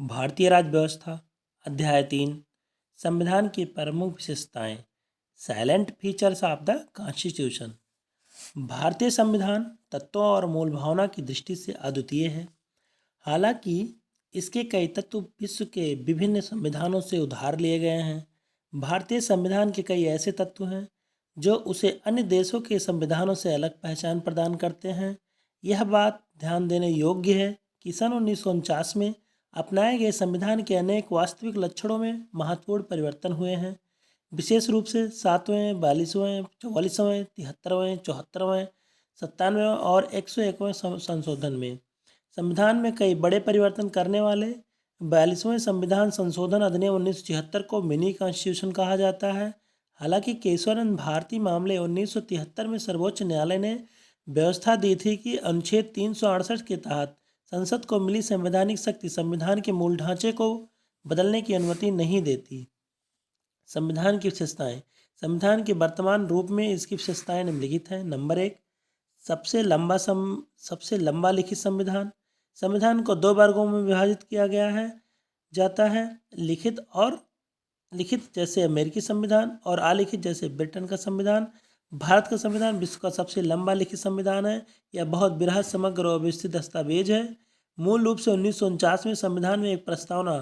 भारतीय राज्य व्यवस्था। अध्याय 3। संविधान की प्रमुख विशेषताएं। Salient features of the constitution. भारतीय संविधान तत्वों और मूल भावना की दृष्टि से अद्वितीय है। हालांकि इसके कई तत्व विश्व के विभिन्न संविधानों से उधार लिए गए हैं। भारतीय संविधान के कई ऐसे तत्व हैं जो उसे अन्य देशों के संविधानों से अलग पहचान प्रदान करते हैं। यह बात ध्यान देने योग्य है कि सन 1949 में अपनाए गए संविधान के अनेक वास्तविक लक्षणों में महत्वपूर्ण परिवर्तन हुए हैं। विशेष रूप से 7वें, 42वें, 44वें, 73वें, 74वें, 97वें और 101वें संशोधन में। संविधान में कई बड़े परिवर्तन करने वाले 42वें संविधान संशोधन अधिनियम 1976 को मिनी कॉन्स्टिट्यूशन कहा जाता है। हालांकि केशवानंद भारती मामले 1973 में सर्वोच्च न्यायालय ने व्यवस्था दी थी कि अनुच्छेद 368 के तहत संसद को मिली संवैधानिक शक्ति संविधान के मूल ढांचे को बदलने की अनुमति नहीं देती। संविधान की विशेषताएं। संविधान के वर्तमान रूप में इसकी विशेषताएं निम्नलिखित हैं। नंबर 1, सबसे लंबा लिखित संविधान। संविधान को 2 वर्गों में विभाजित किया गया जाता है। लिखित जैसे अमेरिकी संविधान और अलिखित जैसे ब्रिटेन का संविधान। भारत का संविधान विश्व का सबसे लंबा लिखित संविधान है। यह बहुत बृहद, समग्र और विस्तृत दस्तावेज है। मूल रूप से 1949 में संविधान में एक प्रस्तावना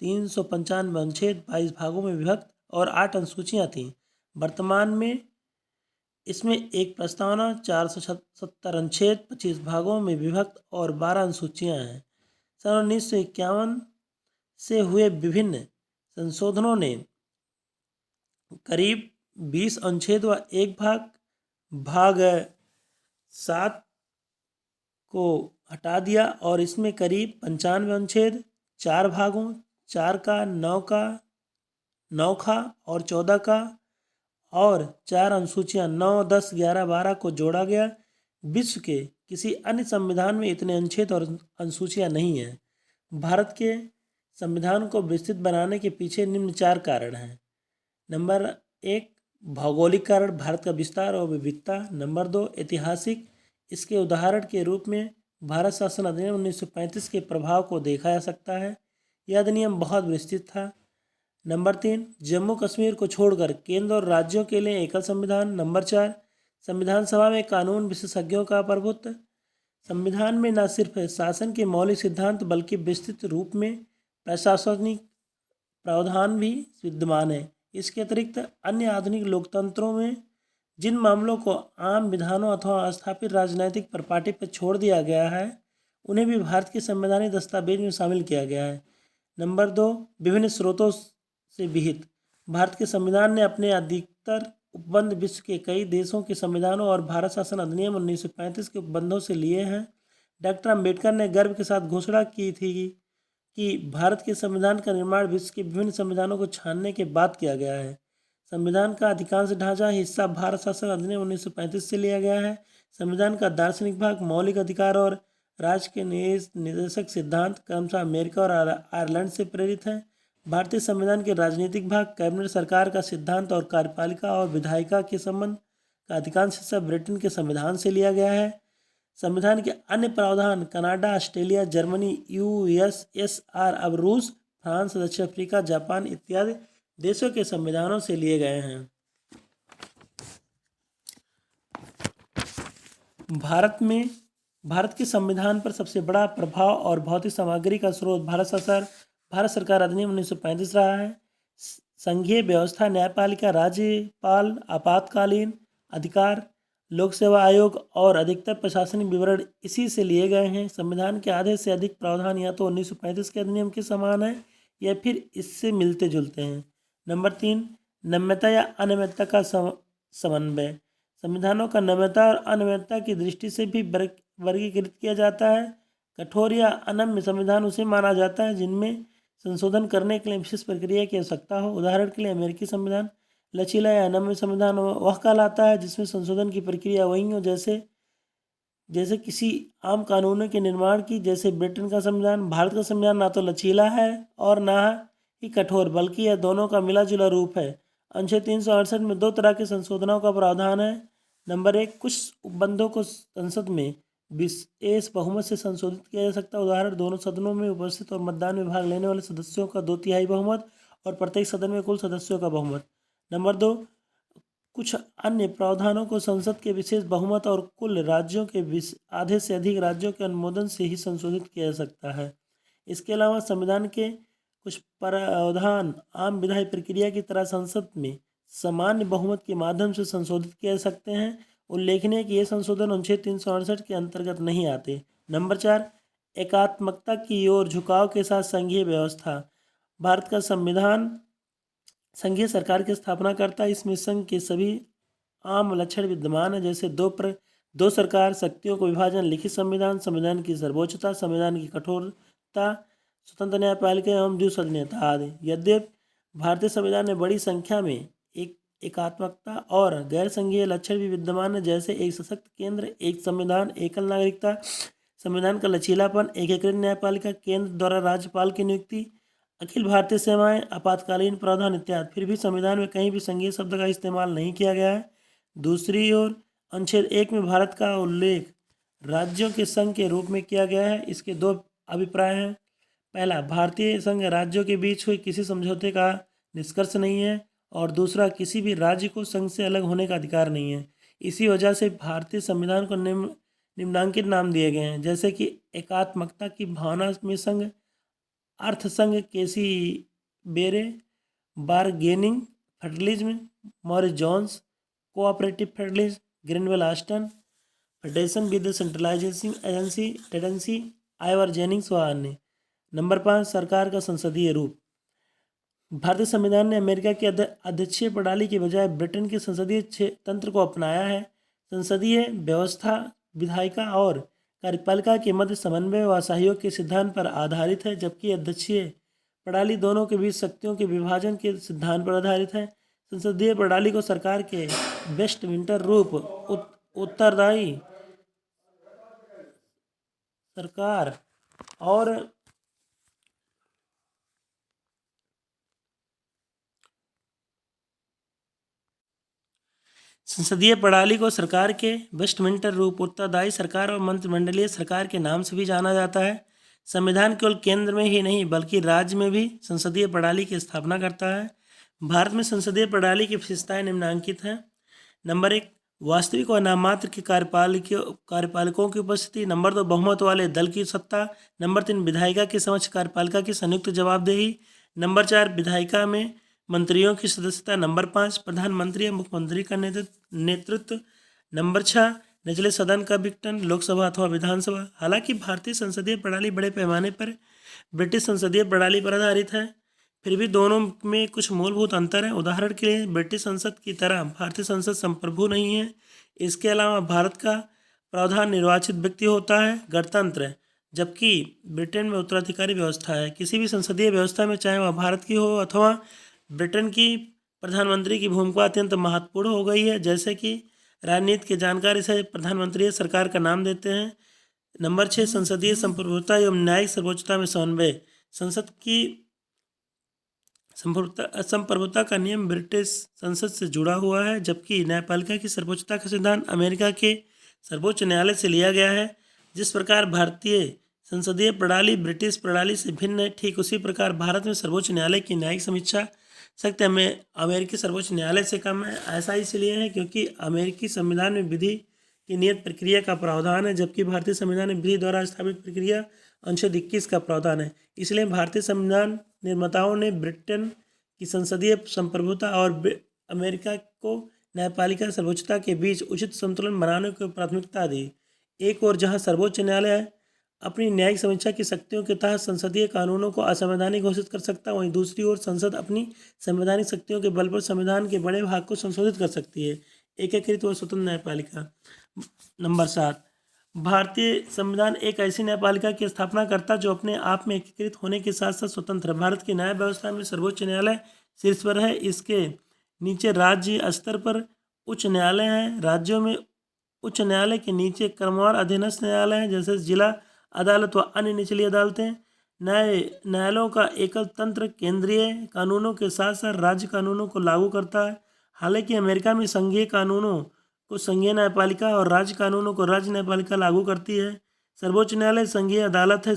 395 अनुच्छेद 22 भागों में विभक्त और 8 अनुसूचियाँ थीं। वर्तमान में इसमें एक प्रस्तावना 470 अनुच्छेद 25 भागों में विभक्त और 12 अनुसूचियाँ हैं। सन 1951 से हुए विभिन्न संशोधनों ने करीब 20 अनुच्छेद व एक भाग 7 को हटा दिया और इसमें करीब 95 अनुच्छेद 4 भागों 4 का 9 का और 14 का और 4 अनुसूचियाँ 9, 10, 11, 12 को जोड़ा गया। विश्व के किसी अन्य संविधान में इतने अनुच्छेद और अनुसूचियाँ नहीं हैं। भारत के संविधान को विस्तृत बनाने के पीछे निम्न 4 कारण हैं। नंबर 1, भौगोलिक कारण, भारत का विस्तार और विविधता। नंबर 2, ऐतिहासिक। इसके उदाहरण के रूप में भारत शासन अधिनियम 1935 के प्रभाव को देखा जा सकता है। यह अधिनियम बहुत विस्तृत था। नंबर 3, जम्मू कश्मीर को छोड़कर केंद्र और राज्यों के लिए एकल संविधान। नंबर 4, संविधान सभा में कानून विशेषज्ञों का प्रभुत्व। संविधान में न सिर्फ शासन के मौलिक सिद्धांत बल्कि विस्तृत रूप में प्रशासनिक प्रावधान भी विद्यमान है। इसके अतिरिक्त अन्य आधुनिक लोकतंत्रों में जिन मामलों को आम विधानों अथवा स्थापित राजनीतिक प्रॉपर्टी पर छोड़ दिया गया है उन्हें भी भारत के संवैधानिक दस्तावेज में शामिल किया गया है। नंबर 2, विभिन्न स्रोतों से विहित। भारत के संविधान ने अपने अधिकतर उपबंध विश्व के कई देशों के संविधानों और भारत शासन अधिनियम 1935 के उपबंधों से लिए हैं। डॉक्टर अम्बेडकर ने गर्व के साथ घोषणा की थी कि भारत के संविधान का निर्माण विश्व के विभिन्न संविधानों को छानने के बाद किया गया है। संविधान का अधिकांश ढांचा हिस्सा भारत शासन अधिनियम 1935 से लिया गया है। संविधान का दार्शनिक भाग मौलिक अधिकार और राज्य के निर्देशक सिद्धांत क्रमशः अमेरिका और आयरलैंड से प्रेरित हैं। भारतीय संविधान के राजनीतिक भाग कैबिनेट सरकार का सिद्धांत और कार्यपालिका और विधायिका के संबंध का अधिकांश हिस्सा ब्रिटेन के संविधान से लिया गया है। संविधान के अन्य प्रावधान कनाडा, ऑस्ट्रेलिया, जर्मनी, यूएसएसआर, अब रूस, फ्रांस, दक्षिण अफ्रीका, जापान इत्यादि देशों के संविधानों से लिए गए हैं। भारत के संविधान पर सबसे बड़ा प्रभाव और भौतिक सामग्री का स्रोत भारत सरकार अधिनियम 1935 रहा है। संघीय व्यवस्था, न्यायपालिका, राज्यपाल, आपातकालीन अधिकार, लोक सेवा आयोग और अधिकतर प्रशासनिक विवरण इसी से लिए गए हैं। संविधान के आधे से अधिक प्रावधान या तो 1935 के अधिनियम के समान है या फिर इससे मिलते जुलते हैं। नंबर 3, नम्यता या अनम्यता का समन्वय। संविधानों का नम्यता और अनम्यता की दृष्टि से भी वर्गीकृत किया जाता है। कठोर या अनम्य संविधान उसे माना जाता है जिनमें संशोधन करने के लिए विशेष प्रक्रिया की आवश्यकता हो। उदाहरण के लिए अमेरिकी संविधान। लचीला या अनम्य संविधान वह कहलाता है जिसमें संशोधन की प्रक्रिया वही हो जैसे किसी आम कानूनों के निर्माण की। जैसे ब्रिटेन का संविधान। भारत का संविधान ना तो लचीला है और ना ही कठोर, बल्कि यह दोनों का मिला जुला रूप है। अनुच्छेद 368 में 2 तरह के संशोधनों का प्रावधान है। नंबर 1, कुछ उपबंधों को संसद में विशेष बहुमत से संशोधित किया जा सकता है। उदाहरण, दोनों सदनों में उपस्थित और मतदान में भाग लेने वाले सदस्यों का 2/3 बहुमत और प्रत्येक सदन में कुल सदस्यों का बहुमत। नंबर 2, कुछ अन्य प्रावधानों को संसद के विशेष बहुमत और कुल राज्यों के आधे से अधिक राज्यों के अनुमोदन से ही संशोधित किया जा सकता है। इसके अलावा संविधान के कुछ प्रावधान आम विधायी प्रक्रिया की तरह संसद में सामान्य बहुमत के माध्यम से संशोधित किए जा सकते हैं। उल्लेखनीय है कि ये संशोधन अनुच्छेद 368 के अंतर्गत नहीं आते। नंबर 4, एकात्मकता की ओर झुकाव के साथ संघीय व्यवस्था। भारत का संविधान संघीय सरकार की स्थापना करता है। इसमें संघ के सभी आम लक्षण विद्यमान है, जैसे दो सरकार, शक्तियों को विभाजन, लिखित संविधान, संविधान की सर्वोच्चता, संविधान की कठोरता, स्वतंत्र न्यायपालिका एवं द्विसदनीयता आदि। यद्यपि भारतीय संविधान में बड़ी संख्या में एकात्मकता और गैर संघीय लक्षण भी विद्यमान है, जैसे एक सशक्त केंद्र, एक संविधान, एकल नागरिकता, संविधान का लचीलापन, एकीकृत न्यायपालिका, केंद्र द्वारा राज्यपाल की नियुक्ति, अखिल भारतीय सेवाएं, आपातकालीन प्रावधान इत्यादि। फिर भी संविधान में कहीं भी संघीय शब्द का इस्तेमाल नहीं किया गया है। दूसरी ओर अनुच्छेद 1 में भारत का उल्लेख राज्यों के संघ के रूप में किया गया है। इसके दो अभिप्राय हैं। पहला, भारतीय संघ राज्यों के बीच हुए किसी समझौते का निष्कर्ष नहीं है, और दूसरा, किसी भी राज्य को संघ से अलग होने का अधिकार नहीं है। इसी वजह से भारतीय संविधान को निम्नांकित नाम दिए गए हैं, जैसे कि एकात्मकता की भावना में संघ, अर्थ संघ K C Wheare, bargaining federalism Morris Jones, cooperative federalism Granville Austin, federation with centralization agency tendency Ivor Jennings व अन्य। नंबर 5, सरकार का संसदीय रूप। भारतीय संविधान ने अमेरिका की अध्यक्षीय प्रणाली के बजाय ब्रिटेन के संसदीय तंत्र को अपनाया है। संसदीय व्यवस्था विधायिका और कार्यपालिका के मध्य समन्वय व सहयोग के सिद्धांत पर आधारित है, जबकि अध्यक्षीय प्रणाली दोनों के बीच शक्तियों के विभाजन के सिद्धांत पर आधारित है। संसदीय प्रणाली को सरकार के वेस्टमिंस्टर रूप, उत्तरदायी सरकार और संसदीय प्रणाली को सरकार के वेस्टमिंस्टर रूप, उत्तरदायी सरकार और मंत्रिमंडलीय सरकार के नाम से भी जाना जाता है। संविधान केवल केंद्र में ही नहीं बल्कि राज्य में भी संसदीय प्रणाली की स्थापना करता है। भारत में संसदीय प्रणाली की विशेषताएं निम्नलिखित हैं। नंबर 1, वास्तविक और नाममात्र के कार्यपालकों की उपस्थिति। नंबर 2, बहुमत वाले दल की सत्ता। नंबर 3, विधायिका के समक्ष कार्यपालिका की संयुक्त जवाबदेही। नंबर 4, विधायिका में मंत्रियों की सदस्यता। नंबर 5, प्रधानमंत्री या मुख्यमंत्री का नेतृत्व। नंबर 6, निचले सदन का विघटन, लोकसभा अथवा विधानसभा। हालांकि भारतीय संसदीय प्रणाली बड़े पैमाने पर ब्रिटिश संसदीय प्रणाली पर आधारित है, फिर भी दोनों में कुछ मूलभूत अंतर हैं। उदाहरण के लिए ब्रिटिश संसद की तरह भारतीय संसद संप्रभु नहीं है। इसके अलावा भारत का प्रावधान निर्वाचित व्यक्ति होता है, गणतंत्र है, जबकि ब्रिटेन में उत्तराधिकारी व्यवस्था है। किसी भी संसदीय व्यवस्था में, चाहे वह भारत की हो अथवा ब्रिटेन की, प्रधानमंत्री की भूमिका अत्यंत महत्वपूर्ण हो गई है। जैसे कि राजनीति की जानकारी से प्रधानमंत्री सरकार का नाम देते हैं। नंबर 6, संसदीय संप्रभुता एवं न्यायिक सर्वोच्चता में समन्वय। संसद की संप्रभुता का नियम ब्रिटिश संसद से जुड़ा हुआ है, जबकि न्यायपालिका की सर्वोच्चता का सिद्धांत अमेरिका के सर्वोच्च न्यायालय से लिया गया है। जिस प्रकार भारतीय संसदीय प्रणाली ब्रिटिश प्रणाली से भिन्न है, ठीक उसी प्रकार भारत में सर्वोच्च न्यायालय की न्यायिक समीक्षा शक्ति अमेरिकी सर्वोच्च न्यायालय से कम है। ऐसा इसलिए है क्योंकि अमेरिकी संविधान में विधि की नियत प्रक्रिया का प्रावधान है, जबकि भारतीय संविधान में विधि द्वारा स्थापित प्रक्रिया अनुच्छेद 21 का प्रावधान है। इसलिए भारतीय संविधान निर्माताओं ने ब्रिटेन की संसदीय संप्रभुता और अमेरिका को न्यायपालिका सर्वोच्चता के बीच उचित संतुलन बनाने को प्राथमिकता दी। एक और जहां सर्वोच्च न्यायालय अपनी न्यायिक समीक्षा की शक्तियों के तहत संसदीय कानूनों को असंवैधानिक घोषित कर सकता है, वहीं दूसरी ओर संसद अपनी संवैधानिक शक्तियों के बल पर संविधान के बड़े भाग को संशोधित कर सकती है। एकीकृत व स्वतंत्र न्यायपालिका। नंबर 7, भारतीय संविधान एक ऐसी न्यायपालिका की स्थापना करता जो अपने आप में एकीकृत होने के साथ साथ स्वतंत्र है। भारत की न्याय व्यवस्था में सर्वोच्च न्यायालय शीर्ष पर है। इसके नीचे राज्य स्तर पर उच्च न्यायालय हैं। राज्यों में उच्च न्यायालय के नीचे क्रमवार अधीनस्थ न्यायालय हैं, जैसे जिला अदालत व अन्य निचली अदालतें। न्यायालयों का एकल तंत्र केंद्रीय कानूनों के साथ साथ राज्य कानूनों को लागू करता है। हालांकि अमेरिका में संघीय कानूनों को संघीय न्यायपालिका और राज्य कानूनों को राज्य न्यायपालिका लागू करती है। सर्वोच्च न्यायालय संघीय अदालत है।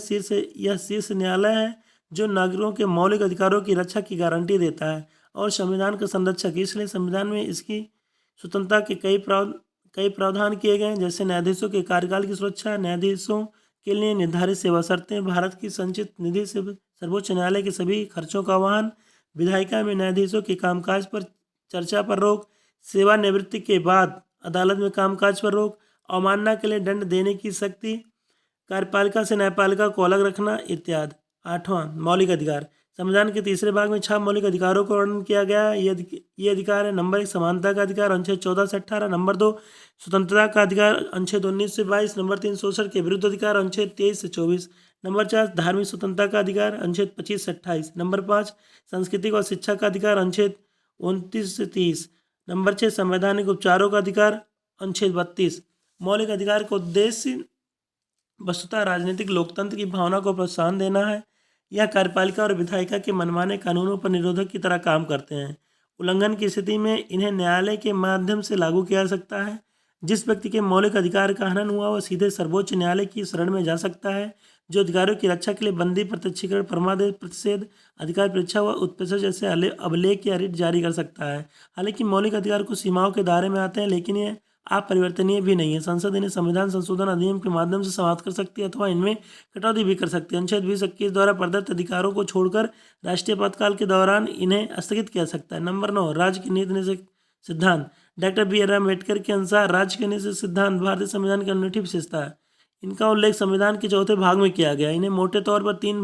यह शीर्ष न्यायालय है जो नागरिकों के मौलिक अधिकारों की रक्षा की गारंटी देता है और संविधान का संरक्षक। इसलिए संविधान में इसकी स्वतंत्रता के कई प्रावधान किए गए हैं, जैसे न्यायाधीशों के कार्यकाल की सुरक्षा, न्यायाधीशों के लिए निर्धारित सेवा शर्तें, भारत की संचित निधि से सर्वोच्च न्यायालय के सभी खर्चों का वहन, विधायिका में न्यायाधीशों के कामकाज पर चर्चा पर रोक, सेवानिवृत्ति के बाद अदालत में कामकाज पर रोक, अवमानना के लिए दंड देने की शक्ति, कार्यपालिका से न्यायपालिका को अलग रखना इत्यादि। 8वां मौलिक अधिकार। संविधान के तीसरे भाग में 6 मौलिक अधिकारों का वर्णन किया गया है। ये अधिकार है: नंबर 1 समानता का अधिकार, अनुच्छेद 14 से 18। नंबर 2 स्वतंत्रता का अधिकार, अनुच्छेद 19 से 22। नंबर 3 शोषण के विरुद्ध अधिकार, अनुच्छेद 23 से 24। नंबर 4 धार्मिक स्वतंत्रता का अधिकार, अनुच्छेद 25 से 28। नंबर 5 सांस्कृतिक और शिक्षा का अधिकार, अनुच्छेद 29 से 30। नंबर 6 संवैधानिक उपचारों का अधिकार, अनुच्छेद 32। मौलिक अधिकार का उद्देश्य वस्तुतः राजनीतिक लोकतंत्र की भावना को प्रोत्साहन देना है। यह कार्यपालिका और विधायिका के मनमाने कानूनों पर निरोधक की तरह काम करते हैं। उल्लंघन की स्थिति में इन्हें न्यायालय के माध्यम से लागू किया जा सकता है। जिस व्यक्ति के मौलिक अधिकार का हनन हुआ वह सीधे सर्वोच्च न्यायालय की शरण में जा सकता है, जो अधिकारों की रक्षा के लिए बंदी, प्रत्यक्षीकरण, परमादेश, प्रतिषेध, अधिकार परीक्षा व उत्प्रेषण जैसे अभिलेख या रिट जारी कर सकता है। हालांकि मौलिक अधिकार कुछ सीमाओं के दायरे में आते हैं, लेकिन ये अपरिवर्तनीय भी नहीं है। संसद इन्हें संविधान संशोधन अधिनियम के माध्यम से समाप्त कर सकती है अथवा इनमें कटौती भी कर सकती है। अनुच्छेद 2021 द्वारा प्रदत्त अधिकारों को छोड़कर राष्ट्रीय आपातकाल के दौरान इन्हें स्थगित किया सकता है। नंबर 9 राज्य की नीति निषेध सिद्धांत। डॉक्टर बी आर अम्बेडकर के अनुसार राज्य के निषेध सिद्धांत भारतीय संविधान की अनूठी विशेषता है। इनका उल्लेख संविधान के चौथे भाग में किया गया है। इन्हें मोटे तौर पर 3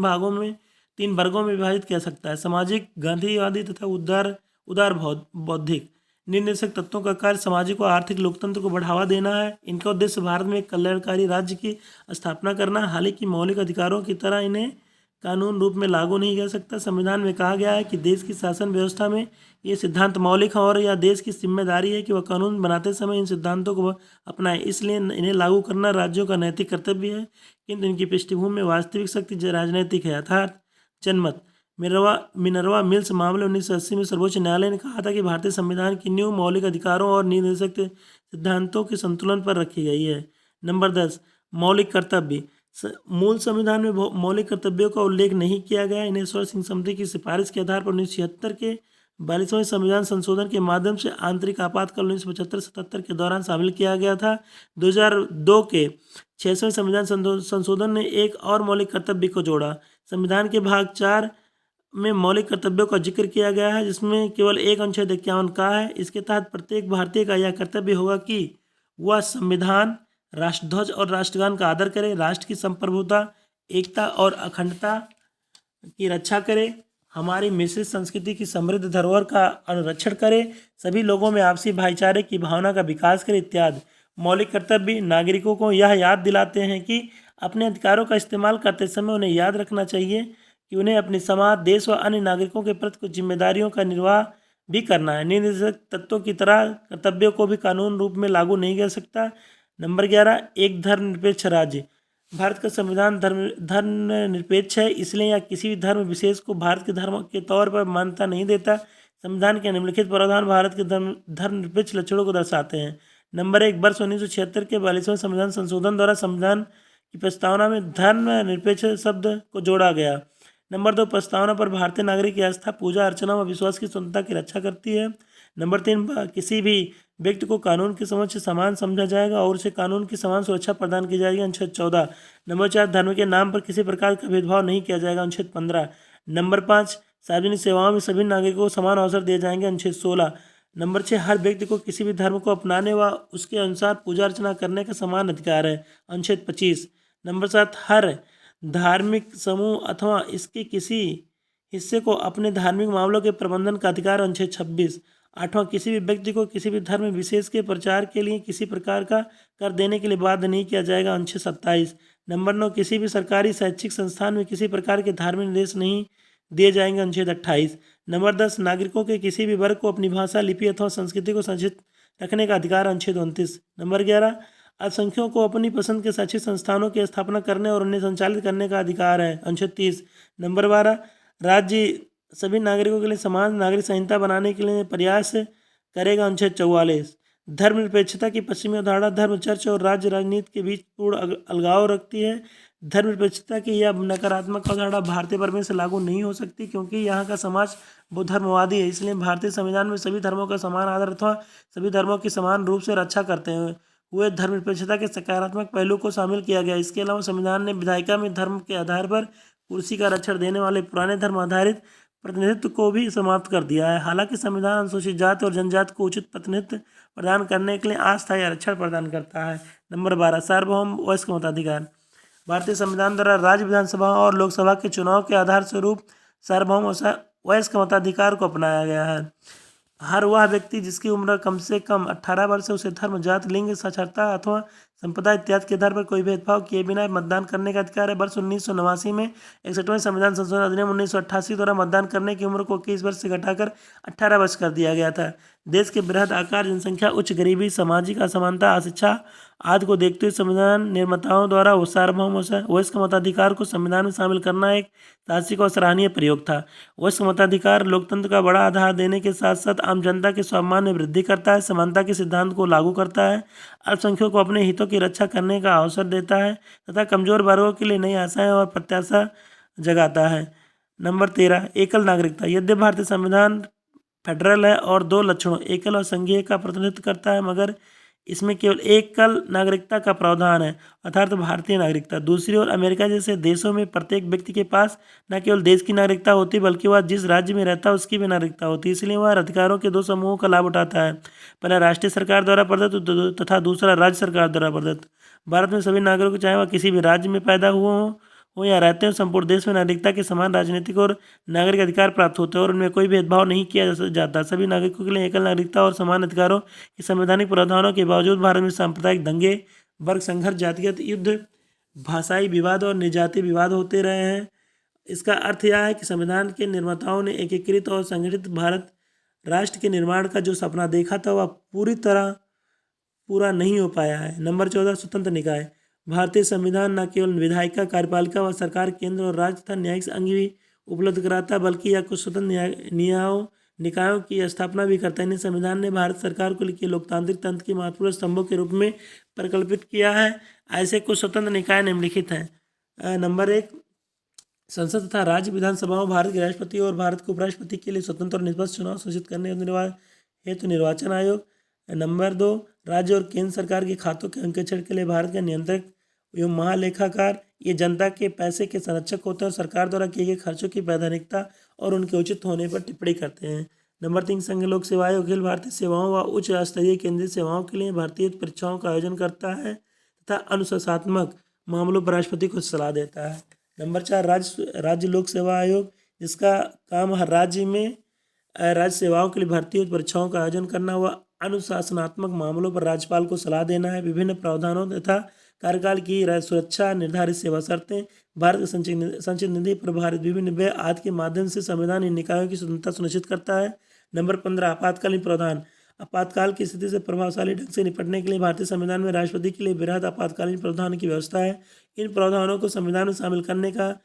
वर्गों में विभाजित किया सकता है: सामाजिक, गांधीवादी तथा उदार बौद्धिक। निर्देशक तत्वों का कार्य सामाजिक और आर्थिक लोकतंत्र को बढ़ावा देना है। इनका उद्देश्य भारत में एक कल्याणकारी राज्य की स्थापना करना। हालांकि मौलिक अधिकारों की तरह इन्हें कानून रूप में लागू नहीं किया सकता। संविधान में कहा गया है कि देश की शासन व्यवस्था में ये सिद्धांत मौलिक हैं और यह देश की जिम्मेदारी है कि वह कानून बनाते समय इन सिद्धांतों को अपनाए। इसलिए इन्हें लागू करना राज्यों का नैतिक कर्तव्य है, किंतु इनकी पृष्ठभूमि में वास्तविक शक्ति राजनैतिक है। अर्थात जनमत। मिनर्वा मिल्स मामले 1980 में सर्वोच्च न्यायालय ने कहा था कि भारतीय संविधान की नींव मौलिक अधिकारों और निर्देशक सिद्धांतों के संतुलन पर रखी गई है। नंबर 10 मौलिक कर्तव्य। मूल संविधान में मौलिक कर्तव्यों का उल्लेख नहीं किया गया। इन्हें ईश्वर सिंह समिति की सिफारिश के आधार पर 1976 के 42वें संविधान संशोधन के माध्यम से आंतरिक आपातकाल 1975-77 के दौरान शामिल किया गया था। 2002 के 6वें संविधान संशोधन ने एक और मौलिक कर्तव्य को जोड़ा। संविधान के भाग 4 में मौलिक कर्तव्यों का जिक्र किया गया है, जिसमें केवल एक अनुच्छेद 51 का है। इसके तहत प्रत्येक भारतीय का यह कर्तव्य होगा कि वह संविधान, राष्ट्रध्वज और राष्ट्रगान का आदर करे, राष्ट्र की संप्रभुता, एकता और अखंडता की रक्षा करे, हमारी मिश्रित संस्कृति की समृद्ध धरोहर का अनुरक्षण करे, सभी लोगों में आपसी भाईचारे की भावना का विकास करे इत्यादि। मौलिक कर्तव्य नागरिकों को यह याद दिलाते हैं कि अपने अधिकारों का इस्तेमाल करते समय उन्हें याद रखना चाहिए कि उन्हें अपने समाज, देश व अन्य नागरिकों के प्रति कुछ जिम्मेदारियों का निर्वाह भी करना है। निर्देशक तत्वों की तरह कर्तव्यों को भी कानून रूप में लागू नहीं कर सकता। नंबर 11 एक धर्मनिरपेक्ष राज्य। भारत का संविधान धर्मनिरपेक्ष है, इसलिए यह किसी भी धर्म विशेष को भारत के धर्म के तौर पर मान्यता नहीं देता। संविधान के निम्नलिखित प्रावधान भारत के धर्मनिरपेक्ष लक्षणों को दर्शाते हैं। नंबर 1 वर्ष 1976 के 42वें संविधान संशोधन द्वारा संविधान की प्रस्तावना में धर्मनिरपेक्ष शब्द को जोड़ा गया। नंबर 2 प्रस्तावना पर भारतीय नागरिक की आस्था, पूजा अर्चना व विश्वास की स्वतंत्रता की रक्षा करती है। नंबर 3 किसी भी व्यक्ति को कानून के समक्ष समान समझा जाएगा और उसे कानून की समान सुरक्षा प्रदान की जाएगी, अनुच्छेद 14। नंबर 4 धर्म के नाम पर किसी प्रकार का भेदभाव नहीं किया जाएगा, अनुच्छेद 15। नंबर 5 सार्वजनिक सेवाओं में सभी नागरिकों को समान अवसर दिए जाएंगे, अनुच्छेद 16। नंबर 6 हर व्यक्ति को किसी भी धर्म को अपनाने व उसके अनुसार पूजा अर्चना करने का समान अधिकार है, अनुच्छेद 25। नंबर 7 हर धार्मिक समूह अथवा इसके किसी हिस्से को अपने धार्मिक मामलों के प्रबंधन का अधिकार, अनुच्छेद 26। 8वां किसी भी व्यक्ति को किसी भी धर्म विशेष के प्रचार के लिए किसी प्रकार का कर देने के लिए बाध्य नहीं किया जाएगा, अनुच्छेद 27। नंबर 9 किसी भी सरकारी शैक्षिक संस्थान में किसी प्रकार के धार्मिक निर्देश नहीं दिए जाएंगे, अनुच्छेद 28। नंबर 10 नागरिकों के किसी भी वर्ग को अपनी भाषा, लिपि अथवा संस्कृति को संरक्षित रखने का अधिकार, अनुच्छेद 29। नंबर 11 अल्पसंख्यकों को अपनी पसंद के शैक्षिक संस्थानों की स्थापना करने और उन्हें संचालित करने का अधिकार है, अनुच्छेद 30। नंबर 12 राज्य सभी नागरिकों के लिए समान नागरिक संहिता बनाने के लिए प्रयास करेगा, अनुच्छेद 44। धर्मनिरपेक्षता की पश्चिमी अवधारणा धर्म, चर्च और राज्य राजनीति के बीच पूर्ण अलगाव रखती है। धर्मनिरपेक्षता की यह नकारात्मक अवधारणा भारतीय परिवेश से लागू नहीं हो सकती, क्योंकि यहाँ का समाज बौद्ध धर्मवादी है। इसलिए भारतीय संविधान में सभी धर्मों का समान आदर अथवा सभी धर्मों की समान रूप से रक्षा करते हुए धर्मनिरपेक्षता के सकारात्मक पहलू को शामिल किया गया। इसके अलावा संविधान ने विधायिका में धर्म के आधार पर कुर्सी का रक्षण देने वाले पुराने धर्म आधारित प्रतिनिधित्व को भी समाप्त कर दिया है। हालांकि संविधान अनुसूचित जाति और जनजाति को उचित प्रतिनिधित्व प्रदान करने के लिए अस्थायी आरक्षण प्रदान करता है। नंबर 12, सार्वभौम वयस्क मताधिकार। भारतीय संविधान द्वारा राज्य विधानसभा और लोकसभा के चुनाव के आधार स्वरूप सार्वभौम वयस्क मताधिकार को अपनाया गया है। हर वह व्यक्ति जिसकी उम्र कम से कम 18 वर्ष है, उसे धर्म, जाति, लिंग, साक्षरता अथवा संप्रदाय इत्यादि के आधार पर कोई भेदभाव किए बिना मतदान करने का अधिकार है। वर्ष 1989 में 61वें संविधान संशोधन अधिनियम 1988 द्वारा मतदान करने की उम्र को 21 वर्ष से घटाकर 18 वर्ष कर दिया गया था। देश के बृहद आकार, जनसंख्या, उच्च गरीबी, सामाजिक असमानता, अशिक्षा आदि को देखते हुए संविधान निर्माताओं द्वारा सार्वभौम वयस्क मताधिकार को संविधान में शामिल करना एक साहसिक और सराहनीय प्रयोग था। वयस्क मताधिकार लोकतंत्र का बड़ा आधार देने के साथ साथ आम जनता के स्वाभिमान में वृद्धि करता है, समानता के सिद्धांत को लागू करता है, अल्पसंख्यकों को अपने हितों की रक्षा करने का अवसर देता है तथा कमजोर वर्गों के लिए नई आशाएं और प्रत्याशा जगाता है। नंबर 13, एकल नागरिकता। यद्यपि भारतीय संविधान फेडरल है और दो लक्षणों एकल और संघीय का प्रतिनिधित्व करता है, मगर इसमें केवल एकल नागरिकता का प्रावधान है, अर्थात भारतीय नागरिकता। दूसरी ओर अमेरिका जैसे देशों में प्रत्येक व्यक्ति के पास न केवल देश की नागरिकता होती बल्कि वह जिस राज्य में रहता है उसकी भी नागरिकता होती है। इसलिए वह अधिकारों के दो समूहों का लाभ उठाता है, पहला राष्ट्रीय सरकार द्वारा प्रदत्त तथा दूसरा राज्य सरकार द्वारा प्रदत्त। भारत में सभी नागरिकों, चाहे वह किसी भी राज्य में पैदा हुए हो या रहते हो, संपूर्ण देश में नागरिकता के समान राजनीतिक और नागरिक अधिकार प्राप्त होते हैं और उनमें कोई भेदभाव नहीं किया जाता। सभी नागरिकों के लिए एकल नागरिकता और समान अधिकारों के संवैधानिक प्रावधानों के बावजूद भारत में सांप्रदायिक दंगे, वर्ग संघर्ष, जातिगत युद्ध, भाषाई विवाद और निजातीय विवाद होते रहे हैं। इसका अर्थ यह है कि संविधान के निर्माताओं ने एकीकृत और संगठित भारत राष्ट्र के निर्माण का जो सपना देखा था वह पूरी तरह पूरा नहीं हो पाया है। नंबर 14, स्वतंत्र निकाय। भारतीय संविधान न केवल विधायिका, कार्यपालिका व सरकार, केंद्र और राज्य तथा न्यायिक अंग भी उपलब्ध कराता है, बल्कि यह कुछ स्वतंत्र निकायों की स्थापना भी करता है। इन्हें संविधान ने भारत सरकार को लिखे लोकतांत्रिक तंत्र के महत्वपूर्ण स्तंभों के रूप में परिकल्पित किया है। ऐसे कुछ स्वतंत्र निकाय निम्नलिखित हैं। नंबर 1, संसद तथा राज्य विधानसभाओं, भारत के राष्ट्रपति और भारत के उपराष्ट्रपति के लिए स्वतंत्र और निष्पक्ष चुनाव सुनिश्चित करने हेतु निर्वाचन आयोग। नंबर 2, राज्य और केंद्र सरकार के खातों के अंकेक्षण के लिए भारत का नियंत्रक एवं महालेखाकार। ये जनता के पैसे के संरक्षक होते हैं और सरकार द्वारा किए गए खर्चों की वैधानिकता और उनके उचित होने पर टिप्पणी करते हैं। नंबर 3, संघ लोक सेवा आयोग अखिल भारतीय सेवाओं व उच्च स्तरीय केंद्रीय सेवाओं के लिए भारतीय परीक्षाओं का आयोजन करता है तथा अनुशासनात्मक मामलों पर राष्ट्रपति को सलाह देता है। नंबर 4, राज्य लोक सेवा आयोग, जिसका काम हर राज्य में राज्य सेवाओं के लिए भर्ती परीक्षाओं का आयोजन करना व अनुशासनात्मक मामलों पर राज्यपाल को सलाह देना है। विभिन्न प्रावधानों तथा कार्यकाल की सुरक्षा, निर्धारित सेवा शर्तें, भारत के संचित निधि, प्रभारित विभिन्न व्यय आदि के माध्यम से संविधान इन निकायों की स्वतंत्रता सुनिश्चित करता है। नंबर 15, आपातकालीन प्रावधान। आपातकाल की स्थिति से प्रभावशाली ढंग से निपटने के लिए भारतीय संविधान में राष्ट्रपति के लिए वृहद आपातकालीन प्रावधान की व्यवस्था है। इन प्रावधानों को संविधान में शामिल करने का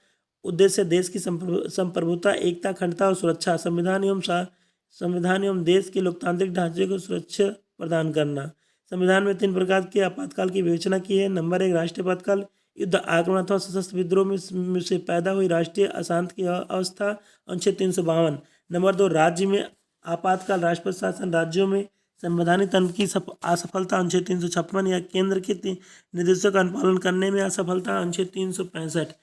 उद्देश्य देश की संप्रभुता, एकता, अखंडता और सुरक्षा, संविधान एवं देश के लोकतांत्रिक ढांचे को सुरक्षा प्रदान करना। संविधान में 3 प्रकार के आपातकाल की विवेचना की है। नंबर 1, राष्ट्रीय आपातकाल, युद्ध, आक्रमण अथवा सशस्त्र विद्रोह में से पैदा हुई राष्ट्रीय अशांति की अवस्था, अनुच्छेद 352। नंबर 2, राज्य में आपातकाल, राष्ट्रपति शासन, राज्यों में संवैधानिक तंत्र की असफलता, अनुच्छेद 356, या केंद्र के निर्देशों का अनुपालन करने में असफलता, अनुच्छेद 365।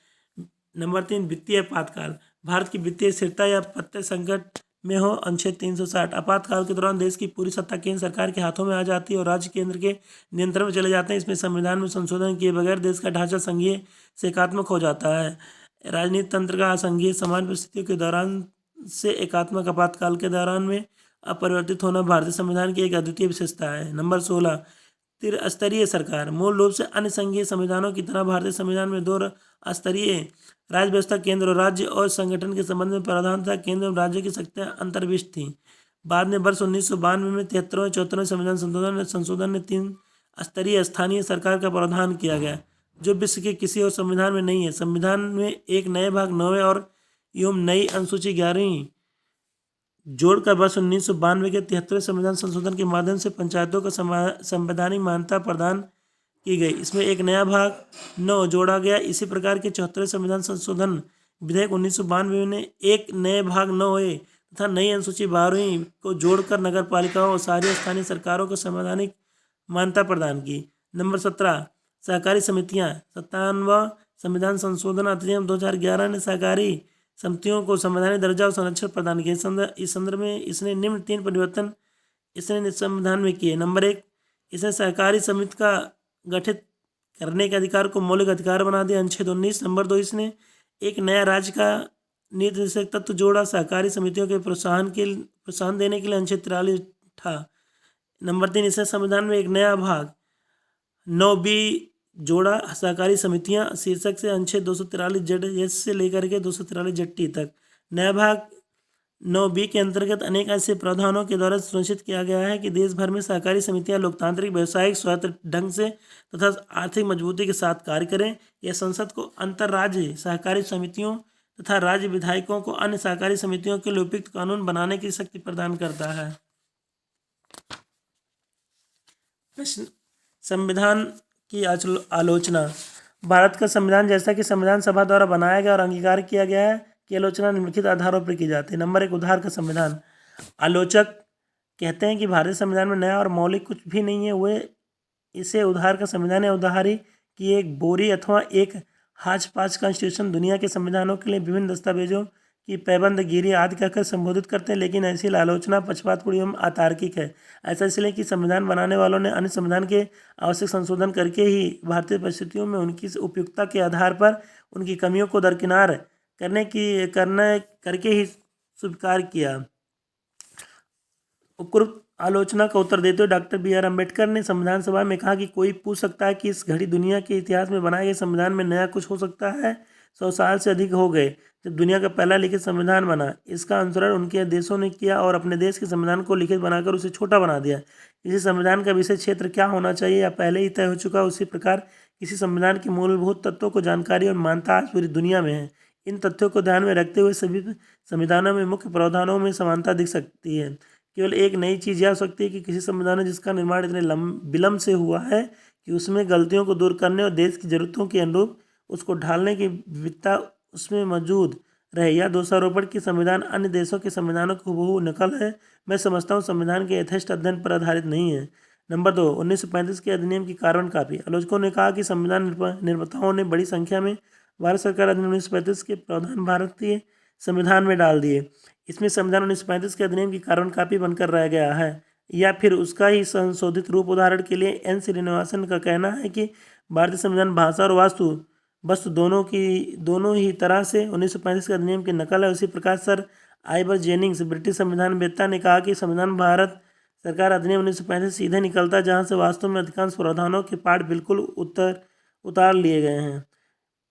नंबर 3, वित्तीय आपातकाल, भारत की वित्तीय स्थिरता या प्रत्यक्ष संकट में हो, अनुच्छेद 360। आपातकाल के दौरान देश की पूरी सत्ता केंद्र सरकार के हाथों में आ जाती है और राज्य केंद्र के नियंत्रण में चले जाते हैं। इसमें संविधान में संशोधन किए बगैर देश का ढांचा संघीय से एकात्मक हो जाता है। राजनीतिक तंत्र का असंघीय समान परिस्थितियों के दौरान से एकात्मक आपातकाल के दौरान में अपरिवर्तित होना भारतीय संविधान की एक अद्वितीय विशेषता है। नंबर 16, त्रिस्तरीय सरकार। मूल रूप से अन्य संघीय संविधानों की तरह भारतीय संविधान में 2 स्तरीय राज्य व्यवस्था, केंद्र और राज्य और संगठन के संबंध में प्रावधान था। केंद्र और राज्य की शक्तियां अंतर्विष्ट थीं। बाद में वर्ष 1992 में 73वें 74वें संविधान संशोधन में 3 स्तरीय स्थानीय सरकार का प्रावधान किया गया, जो विश्व के किसी और संविधान में नहीं है। संविधान में एक नए भाग 9वें और एवं नई अनुसूची 11वीं जोड़कर वर्ष 1992 के 73वें संविधान संशोधन के माध्यम से पंचायतों को संवैधानिक मान्यता प्रदान की गई। इसमें एक नया भाग 9 जोड़ा गया। इसी प्रकार के 74वें संविधान संशोधन विधेयक 1992 ने एक नए भाग 9A तथा नई अनुसूची 12वीं को जोड़कर नगर पालिकाओं और शहरी स्थानीय सरकारों को संवैधानिक मान्यता प्रदान की। नंबर 17 सहकारी समितियां। 57वां संविधान संशोधन अधिनियम 2011 ने सहकारी समितियों को संवैधानिक दर्जा और संरक्षण प्रदान किया। इस संदर्भ में इसने निम्न 3 परिवर्तन इसने संविधान में किए। नंबर 1, इसने सहकारी समिति का गठित करने के अधिकार को मौलिक अधिकार बना दिया, अनुच्छेद 19। नंबर 2, इसने एक नया राज्य का नीति निर्देशक तत्व जोड़ा, सहकारी समितियों के प्रोत्साहन देने के लिए, अनुच्छेद 43 था। नंबर 3, इसने संविधान में एक नया भाग 9B जोड़ा, सहकारी समितियां शीर्षक से, अनुच्छेद 243 से लेकर के 243 तक। नया भाग 9B के अंतर्गत अनेक ऐसे प्रावधानों के द्वारा सुनिश्चित किया गया है कि देश भर में सहकारी समितियां लोकतांत्रिक, व्यावसायिक, स्वायत्त ढंग से तथा आर्थिक मजबूती के साथ कार्य करें। यह संसद को अंतर्राज्य सहकारी समितियों तथा राज्य विधायकों को अन्य सहकारी समितियों के लिए उपयुक्त कानून बनाने की शक्ति प्रदान करता है। प्रश्न, संविधान की आलोचना। भारत का संविधान जैसा कि संविधान सभा द्वारा बनाया गया और अंगीकार किया गया है की आलोचना निम्नलिखित आधारों पर की जाती है। नंबर 1, उधार का संविधान। आलोचक कहते हैं कि भारतीय संविधान में नया और मौलिक कुछ भी नहीं है। वे इसे उधार का संविधान या उधारी की एक बोरी अथवा एक हाच पाच कॉन्स्टिट्यूशन दुनिया के संविधानों के लिए विभिन्न दस्तावेजों की पैबंदगिरी आदि कहकर संबोधित करते हैं, लेकिन ऐसी आलोचना पक्षपातपूर्ण एवं अतार्किक है। ऐसा इसलिए कि संविधान बनाने वालों ने अन्य संविधान के आवश्यक संशोधन करके ही भारतीय परिस्थितियों में उनकी उपयुक्तता के आधार पर उनकी कमियों को दरकिनार करके ही स्वीकार किया। उपरोक्त आलोचना का उत्तर देते हुए डॉक्टर B.R. अम्बेडकर ने संविधान सभा में कहा कि कोई पूछ सकता है कि इस घड़ी दुनिया के इतिहास में बनाए गए संविधान में नया कुछ हो सकता है? 100 साल से अधिक हो गए जब दुनिया का पहला लिखित संविधान बना। इसका अनुसरण उनके देशों ने किया और अपने देश के संविधान को लिखित बनाकर उसे छोटा बना दिया। किसी संविधान का विषय क्षेत्र क्या होना चाहिए या पहले ही तय हो चुका। उसी प्रकार किसी संविधान के मूलभूत तत्वों को जानकारी और मान्यता आज पूरी दुनिया में है। इन तथ्यों को ध्यान में रखते हुए सभी संविधानों में मुख्य प्रावधानों में समानता दिख सकती है। केवल एक नई चीज़ यह हो सकती है कि किसी संविधान जिसका निर्माण इतने विलम्ब से हुआ है कि उसमें गलतियों को दूर करने और देश की ज़रूरतों के अनुरूप उसको ढालने की विविधता उसमें मौजूद रहे। यह दोषारोपण की संविधान अन्य देशों के संविधानों की हूबहू नकल है। मैं समझता हूँ संविधान के यथेष्ट अध्ययन पर आधारित नहीं है। नंबर 2, 1935 के अधिनियम की कार्बन कापी। आलोचकों ने कहा कि संविधान निर्माताओं ने बड़ी संख्या में भारत सरकार अधिनियम 1935 के प्रावधान भारतीय संविधान में डाल दिए। इसमें संविधान 1935 के अधिनियम की कार्बन कापी बनकर रह गया है या फिर उसका ही संशोधित रूप। उदाहरण के लिए N. श्रीनिवासन का कहना है कि भारतीय संविधान भाषा और वस्तु दोनों ही तरह से 1935 के अधिनियम की नकल है। उसी प्रकार सर आइवर जेनिंग्स ब्रिटिश संविधान वेत्ता ने कहा कि संविधान भारत सरकार अधिनियम 1935 सीधे निकलता है, जहाँ से वास्तव में अधिकांश प्रावधानों के पाठ बिल्कुल उतार लिए गए हैं।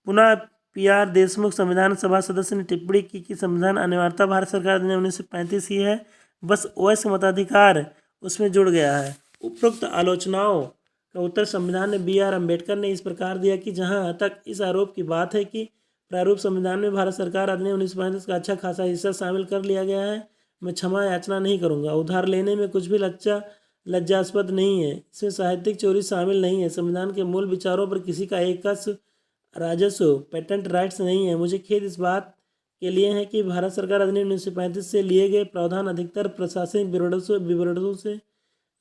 पुनः P.R. देशमुख संविधान सभा सदस्य ने टिप्पणी की कि संविधान अनिवार्यता भारत सरकार अधिनियम 1935 ही है, बस OS मताधिकार उसमें जुड़ गया है। उपरोक्त आलोचनाओं का उत्तर संविधान में B.R. अम्बेडकर ने इस प्रकार दिया कि जहां तक इस आरोप की बात है कि प्रारूप संविधान में भारत सरकार अधिनियम 1935 का अच्छा खासा हिस्सा शामिल कर लिया गया है, मैं क्षमा याचना नहीं करूँगा। उधार लेने में कुछ भी लज्जास्पद नहीं है। इसमें साहित्यिक चोरी शामिल नहीं है। संविधान के मूल विचारों पर किसी का एकस राजस्व पेटेंट राइट्स नहीं है। मुझे खेद इस बात के लिए है कि भारत सरकार अधिनियम 1935 से लिए गए प्रावधान अधिकतर प्रशासनिक विवरणों से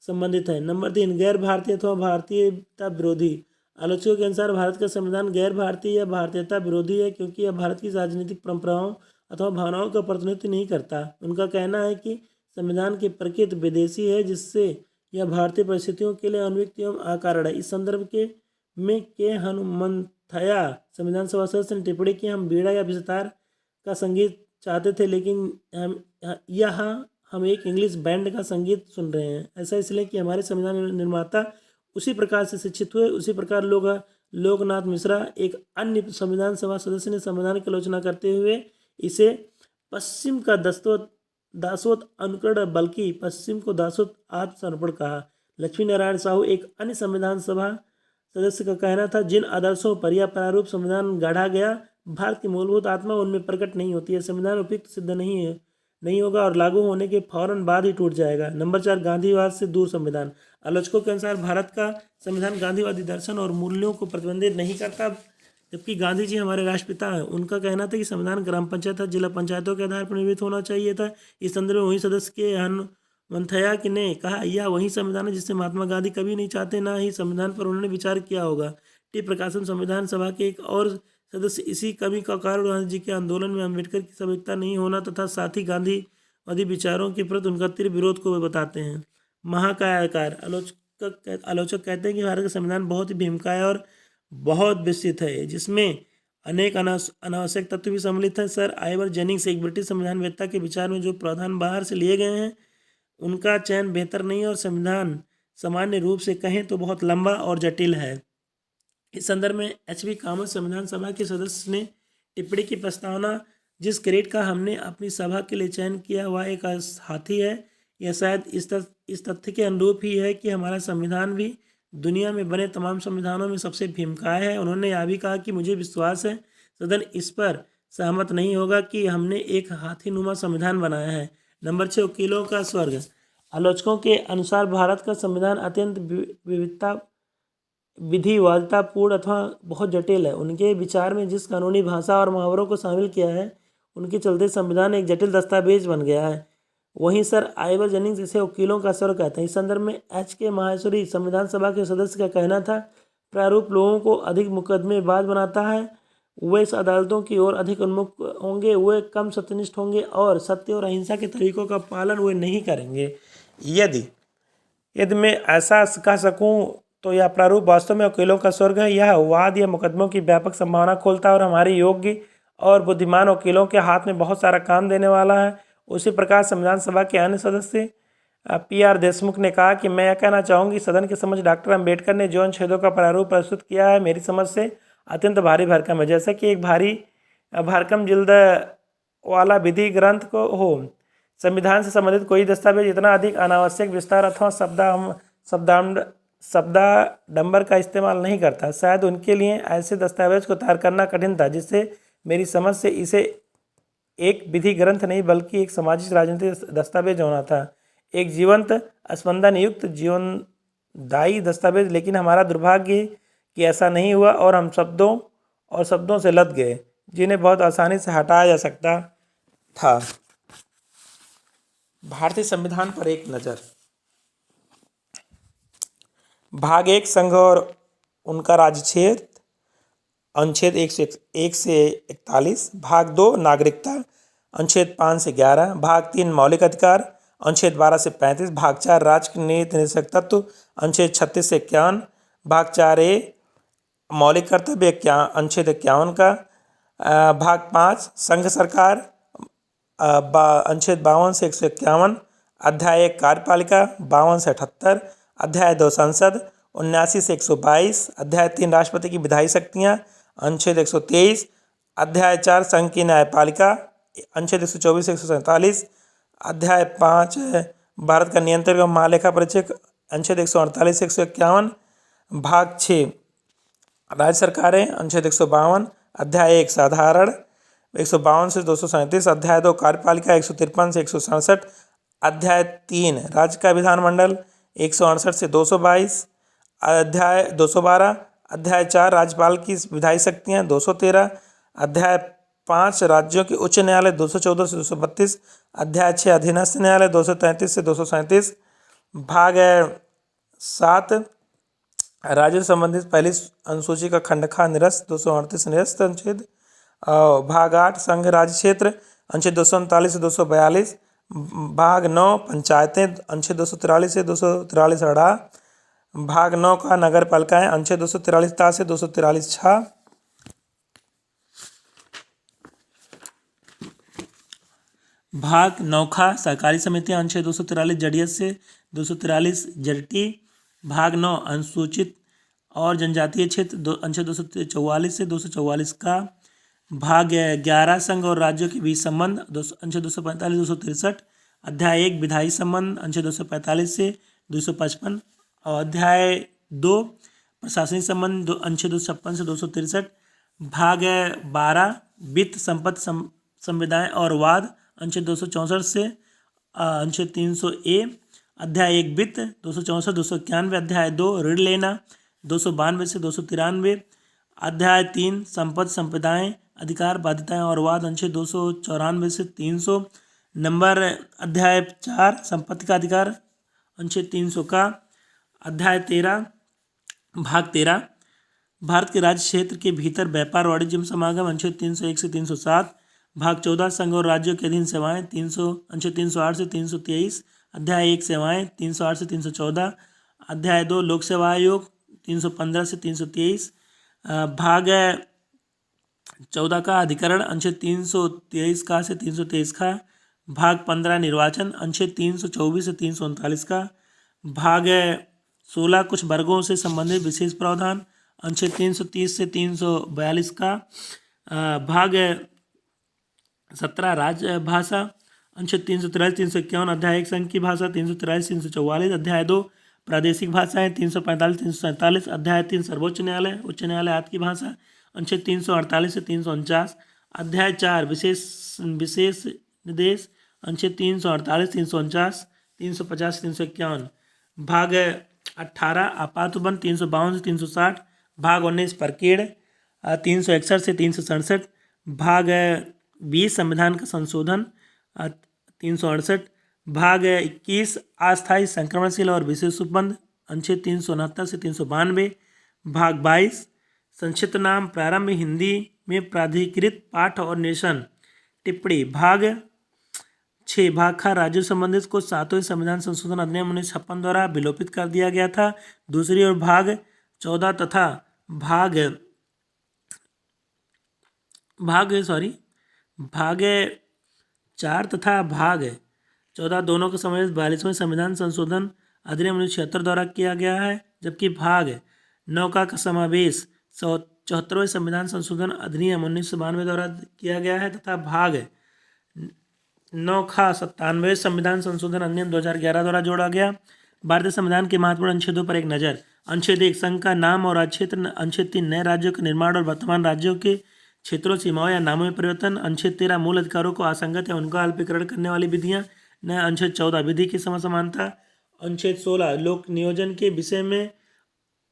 संबंधित है। नंबर 3, गैर भारतीय अथवा भारतीयता विरोधी। आलोचकों के अनुसार भारत का संविधान गैर भारतीय या भारतीयता विरोधी है क्योंकि यह भारत की राजनीतिक परंपराओं अथवा भावनाओं का प्रतिनिधित्व नहीं करता। उनका कहना है कि संविधान की प्रकृति विदेशी है, जिससे यह भारतीय परिस्थितियों के लिए अनुयुक्त एवं अकारण है। इस संदर्भ में हनुमंथया संविधान सभा सदस्य ने टिप्पणी की, हम बीड़ा या विस्तार का संगीत चाहते थे, लेकिन हम एक इंग्लिश बैंड का संगीत सुन रहे हैं। ऐसा इसलिए कि हमारे संविधान निर्माता उसी प्रकार से शिक्षित हुए। उसी प्रकार लोकनाथ मिश्रा एक अन्य संविधान सभा सदस्य ने संविधान की आलोचना करते हुए इसे पश्चिम का दासोत अनुकरण बल्कि पश्चिम को दासोत आत्मसमर्पण कहा। लक्ष्मी नारायण साहू एक अन्य संविधान सभा सदस्य का कहना था, जिन आदर्शों पर यह प्रारूप संविधान गढ़ा गया, भारत की मूलभूत आत्मा उनमें प्रकट नहीं होती है। संविधान उपयुक्त सिद्ध नहीं नहीं होगा और लागू होने के फौरन बाद ही टूट जाएगा। नंबर 4, गांधीवाद से दूर संविधान। आलोचकों के अनुसार भारत का संविधान गांधीवादी दर्शन और मूल्यों को प्रतिबंधित नहीं करता, जबकि गांधी जी हमारे राष्ट्रपिता हैं। उनका कहना था कि संविधान ग्राम पंचायत, जिला पंचायतों के आधार पर निर्मित होना चाहिए था। इस संदर्भ में वही सदस्य के हनुमंथैया ने कहा, यह वही संविधान है जिससे महात्मा गांधी कभी नहीं चाहते, ना ही संविधान पर उन्होंने विचार किया होगा। टी प्रकाशम संविधान सभा के एक और सदस्य इसी कमी का कारण गांधी जी के आंदोलन में अम्बेडकर की सभ्यता नहीं होना तथा साथ ही गांधीवादी विचारों के प्रति उनका तीव्र विरोध को वे बताते हैं। महाकायाकार। आलोचक कहते हैं कि भारत का संविधान बहुत ही भीमकाय और बहुत विस्तृत है, जिसमें अनेक अनावश्यक तत्व भी सम्मिलित हैं। सर आइवर जेनिंग्स, एक ब्रिटिश संविधान वेत्ता के विचार में जो प्रावधान बाहर से लिए गए हैं उनका चयन बेहतर नहीं है और संविधान सामान्य रूप से कहें तो बहुत लंबा और जटिल है। इस संदर्भ में एच.बी. कामत, संविधान सभा के सदस्य ने टिप्पणी की प्रस्तावना, जिस क्रेडिट का हमने अपनी सभा के लिए चयन किया वह एक हाथी है। यह शायद इस तथ्य के अनुरूप ही है कि हमारा संविधान भी दुनिया में बने तमाम संविधानों में सबसे भीमकाय है। उन्होंने यह भी कहा कि मुझे विश्वास है सदन इस पर सहमत नहीं होगा कि हमने एक हाथीनुमा संविधान बनाया है। नंबर 6, वकीलों का स्वर्ग। आलोचकों के अनुसार भारत का संविधान अत्यंत विधिवादितापूर्ण अथवा बहुत जटिल है। उनके विचार में जिस कानूनी भाषा और मुहावरों को शामिल किया है उनके चलते संविधान एक जटिल दस्तावेज बन गया है। वहीं सर आइवर जेनिंग्स इसे वकीलों का स्वर्ग कहते हैं। इस संदर्भ में एच.के. माहेश्वरी, संविधान सभा के सदस्य का कहना था, प्रारूप लोगों को अधिक मुकदमेबाज बनाता है। वे इस अदालतों की ओर अधिक उन्मुख होंगे, वे कम सत्यनिष्ठ होंगे और सत्य और अहिंसा के तरीकों का पालन वे नहीं करेंगे। यदि मैं ऐसा कह सकूं तो यह प्रारूप वास्तव में वकीलों का स्वर्ग है। यह वाद या मुकदमों की व्यापक संभावना खोलता है और हमारे योग्य और बुद्धिमान वकीलों के हाथ में बहुत सारा काम देने वाला है। उसी प्रकार संविधान सभा के अन्य सदस्य पी.आर. देशमुख ने कहा कि मैं यह कहना चाहूँगी, सदन की समझ डॉक्टर अम्बेडकर ने जो अनुच्छेदों का प्रारूप प्रस्तुत किया है मेरी समझ से अत्यंत भारी भरकम है, जैसा कि एक भारी भरकम जिल्द वाला विधि ग्रंथ को हो। संविधान से संबंधित कोई दस्तावेज इतना अधिक अनावश्यक विस्तार अथवा शब्दाडंबर का इस्तेमाल नहीं करता। शायद उनके लिए ऐसे दस्तावेज को तैयार करना कठिन था, जिससे मेरी समझ से इसे एक विधि ग्रंथ नहीं बल्कि एक सामाजिक राजनीतिक दस्तावेज होना था, एक जीवंत स्पंदन युक्त जीवनदायी दस्तावेज। लेकिन हमारा दुर्भाग्य कि ऐसा नहीं हुआ और हम शब्दों से लद गए जिन्हें बहुत आसानी से हटाया जा सकता था। भारतीय संविधान पर एक नज़र। भाग 1, संघ और उनका राज्य क्षेत्र, अनुच्छेद 1 से 41। भाग 2, नागरिकता, अनुच्छेद 5 से 11। भाग 3, मौलिक अधिकार, अनुच्छेद 12 से 35। भाग 4, राज्य के नीति निर्देशक तत्व, अनुच्छेद 36 से 51। भाग 4A, मौलिक कर्तव्य, अनुच्छेद 51 का। भाग 5, संघ सरकार, अनुच्छेद 52 से 151। अध्याय 1, कार्यपालिका, 52 से 78। अध्याय 2, संसद, 79 से 122। अध्याय 3, राष्ट्रपति की विधायी शक्तियाँ, अनुच्छेद 123। अध्याय 4, संघ की न्यायपालिका, अनुच्छेद 124 से 147। अध्याय 5, भारत का नियंत्रक एवं महालेखा परीक्षक, अनुच्छेद 148 से 151। भाग 6, राज्य सरकारें, अनुच्छेद 152। अध्याय 1, साधारण, 152 से 237। अध्याय 2, कार्यपालिका, 153 से 167। अध्याय 3, राज्य का विधानमंडल, 168 से 222। अध्याय 212। अध्याय 4, राज्यपाल की विधायी शक्तियाँ, 213। अध्याय 5, राज्यों के उच्च न्यायालय, 214 से 232। अध्याय 6, अधीनस्थ न्यायालय, 233 से 237। भाग 7, राज्य से संबंधित पहली अनुसूची का खंडखा निरस्त, 238 निरस्त अनुच्छेद। भाग 8, संघ राज्य क्षेत्र, अनुच्छेद 239 से 242। भाग 9, पंचायतें, अनुच्छेद 243 से 243 अड़ा। भाग 9 का नगर पालिकाएं, अनुच्छेद 243 ता से 243 छा। भाग 9 खा, सहकारी समितियां, अनुच्छेद 243 जड़ियत से 243 जड़टी। भाग 9, अनुसूचित और जनजातीय क्षेत्र, अनुच्छेद 244 से 244 का। भाग 11, संघ और राज्यों के बीच संबंध, अनुच्छेद 245 263। अध्याय 1, विधायी संबंध, अनुच्छेद 245 से 255। और अध्याय 2, प्रशासनिक संबंध, अनुच्छेद 256 से 263। भाग 12, वित्त, संपत्ति, संविदाएं और वाद, अनुच्छेद 264 से अनुच्छेद 300A। अध्याय 1 वित्त 264 291। अध्याय 2 ऋण लेना 292 से 293। अध्याय 3 संपत्ति संपदाएं अधिकार बाध्यताएं और वाद अनुच्छेद 294 से 300 नंबर। अध्याय 4 संपत्ति का अधिकार अनुच्छेद 300 का। अध्याय 13 भाग 13 भारत के राज्य क्षेत्र के भीतर व्यापार वाणिज्य समागम अनुच्छेद 301 से 307। भाग 14 संघ और राज्यों के अधीन सेवाएं अनुच्छेद 308 से 323। अध्याय 1 सेवाएं 308 से 314। अध्याय 2 लोक सेवा आयोग 315 से 323। भाग 14 का अधिकरण अनुच्छेद 323 का से 323 का। भाग 15 निर्वाचन अनुच्छेद 324 से 339 का। भाग 16 कुछ वर्गों से संबंधित विशेष प्रावधान अनुच्छेद 330 से 342 का। भाग 17 राजभाषा अनुच्छेद 343 351। अध्याय 1 संघ की भाषा 343 344। अध्याय 2 प्रादेशिक भाषाएं 345 347। अध्याय 3 सर्वोच्च न्यायालय उच्च न्यायालय आदि की भाषा अनुच्छेद 348 से 349। अध्याय 4 विशेष निर्देश अनुच्छेद 348 349 350 351। भाग 18 आपातबंद 352 से 360। भाग 19 परकेड़ 361 से 367। भाग 20 संविधान का संशोधन 368। भाग 21 अस्थायी संक्रमणशील और विशेष उपबंध अनुच्छेद 369 से 392। भाग 22 संक्षिप्त नाम प्रारंभ हिंदी में प्राधिकृत पाठ और निरसन टिप्पणी। भाग 6 भाग खा राज्यों संबंधित को 7वें संविधान संशोधन अधिनियम 1956 द्वारा विलोपित कर दिया गया था। दूसरी ओर भाग 14 तथा भाग 4 तथा भाग 14 दोनों का समावेश 42वें संविधान संशोधन अधिनियम 1976 द्वारा किया गया है, जबकि भाग 9 का समावेश 74वें संविधान संशोधन अधिनियम 1992 द्वारा किया गया है तथा भाग 9 का 97वें संविधान संशोधन अधिनियम 2011 द्वारा जोड़ा गया। भारतीय संविधान के महत्वपूर्ण अनुच्छेदों पर एक नज़र। अनुच्छेद 1 संघ का नाम और राज्य। अनुच्छेद 3 नए राज्यों का निर्माण और वर्तमान राज्यों के क्षेत्रों सीमाओं या नामों में परिवर्तन। अनुच्छेद 13 मूल अधिकारों को असंगत या उनका अल्पीकरण करने वाली विधियां। नया अनुच्छेद 14 विधि की समसमानता। अनुच्छेद 16 लोक नियोजन के विषय में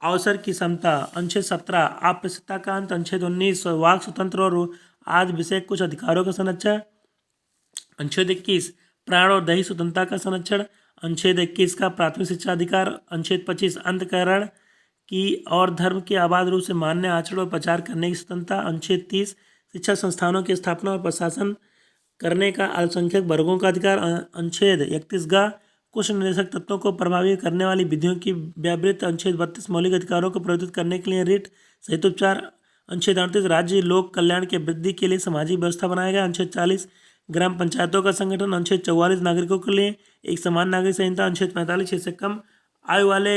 अवसर की समता। अनुच्छेद 17 अप्रस्तुतता का अंत। अनुच्छेद 19 वाक स्वतंत्र और आदि विषय कुछ अधिकारों का संरक्षण। अनुच्छेद 21 प्राण और दैहिक स्वतंत्रता का संरक्षण। अनुच्छेद 21 का प्राथमिक शिक्षा अधिकार। अनुच्छेद 25 अंतःकरण की और धर्म के अबाध रूप से मान्य आचरण और प्रचार करने की स्वतंत्रता। अनुच्छेद 30 शिक्षा संस्थानों की स्थापना और प्रशासन करने का अल्पसंख्यक वर्गों का अधिकार। अनुच्छेद 31 गा कुछ निर्देशक तत्वों को प्रभावित करने वाली विधियों की व्यावृत्ति। अनुच्छेद 32 मौलिक अधिकारों को प्रवर्तित करने के लिए रिट सहित उपचार। अनुच्छेद 38 राज्य लोक कल्याण के वृद्धि के लिए सामाजिक व्यवस्था बनाया गया। अनुच्छेद 40 ग्राम पंचायतों का संगठन। अनुच्छेद 44 नागरिकों के लिए एक समान नागरिक संहिता। अनुच्छेद 45 6 से कम आयु वाले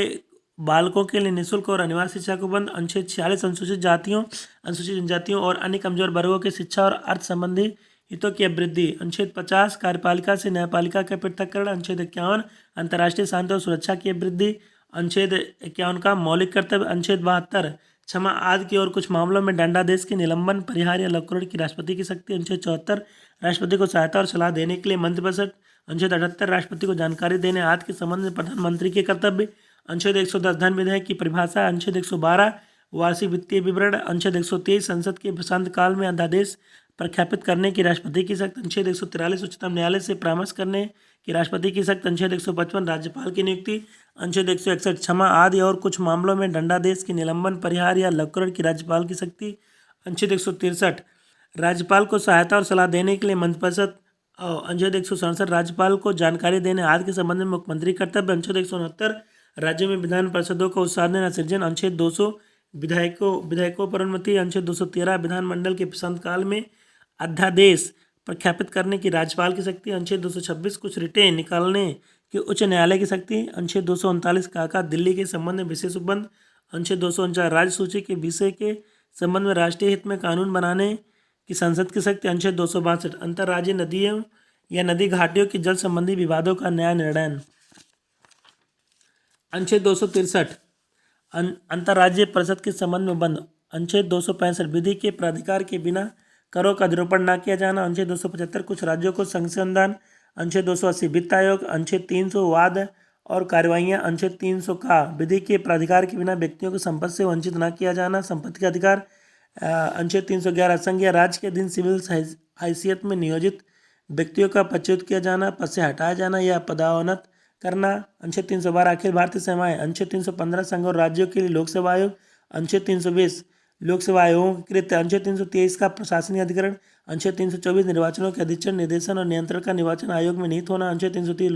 बालकों के लिए निःशुल्क और अनिवार्य शिक्षा को बंद। अनुच्छेद 46 अनुसूचित जातियों अनुसूचित जनजातियों और अन्य कमजोर वर्गों के शिक्षा और अर्थ संबंधी हितों की वृद्धि। अनुच्छेद 50 कार्यपालिका से न्यायपालिका का पृथक्करण। अनुच्छेद 51 अंतर्राष्ट्रीय शांति और सुरक्षा की वृद्धि। अनुच्छेद 51 का मौलिक कर्तव्य। अनुच्छेद 72 क्षमा आदि की और कुछ मामलों में दंडादेश के निलंबन परिहार या लवकरण की राष्ट्रपति की शक्ति। अनुच्छेद 74 राष्ट्रपति को सहायता और सलाह देने के लिए मंत्रिपरिषद। अनुच्छेद 78 राष्ट्रपति को जानकारी देने आदि के संबंध में प्रधानमंत्री के कर्तव्य। अनुच्छेद 110 धन विधेयक की परिभाषा। अनुच्छेद 112 वार्षिक वित्तीय विवरण। अनुच्छेद 123 संसद के शांतकाल में अध्यादेश प्रख्यापित करने की राष्ट्रपति की शक्ति। अनुच्छेद 143 उच्चतम न्यायालय से परामर्श करने की राष्ट्रपति की शक्ति। अनुच्छेद 155 राज्यपाल की नियुक्ति। अनुच्छेद 161 क्षमा आदि और कुछ मामलों में दंडादेश के निलंबन परिहार या लवकरण की राज्यपाल की शक्ति। अनुच्छेद 163 राज्यपाल को सहायता और सलाह देने के लिए मंत्रिपरिषद। अनुच्छेद 167 राज्यपाल को जानकारी देने आदि के संबंध में मुख्यमंत्री कर्तव्य। अनुच्छेद 169 राज्यों में विधान परिषदों को उत्साधन या सृजन। अनुच्छेद 200 विधायकों पर अनुमति। अनुच्छेद 213 विधानमंडल के प्रशांतकाल में अध्यादेश प्रख्यापित करने की राज्यपाल की शक्ति। अनुच्छेद 226 कुछ रिटें निकालने की उच्च न्यायालय की शक्ति। अनुच्छेद 239 काका दिल्ली के संबंध में विशेष उपबंध। अनुच्छेद 249 राज्य सूची के विषय के संबंध में राष्ट्रीय हित में कानून बनाने की संसद की शक्ति। अनुच्छेद 262 अंतर्राज्यीय नदियों या नदी घाटियों की जल संबंधी विवादों का न्याय निर्णय। अनुच्छेद 263 अंतर्राज्यीय परिषद के संबंध में बंद। अनुच्छेद 265 विधि के प्राधिकार के बिना करों का निरूपण न किया जाना। अनुच्छेद 275 कुछ राज्यों को संघ से अनुदान। अनुच्छेद 280 वित्त आयोग। अनुच्छेद 300 वाद और कार्रवाइयाँ। अनुच्छेद 300 का विधि के प्राधिकार के बिना व्यक्तियों को संपत्ति से वंचित न किया जाना, संपत्ति का अधिकार। अनुच्छेद 311 संघ या राज्य के अधीन सिविल हैसियत में नियोजित व्यक्तियों का पदच्युत किया जाना, पद से हटाया जाना या पदोन्नत करना। अनुच्छेद 312 अखिल भारतीय सेवाएं। अनुच्छेद 315 संघ और राज्यों के लिए लोक सेवा आयोग। अनुच्छेद 320 लोक सेवा आयोगों के कृत्य। अनुच्छेद 323 का प्रशासनिक अधिकरण। अनुच्छेद 324 निर्वाचनों के अधीक्षण, निर्देशन और नियंत्रण का निर्वाचन आयोग में निहित होना। अनुच्छेद 330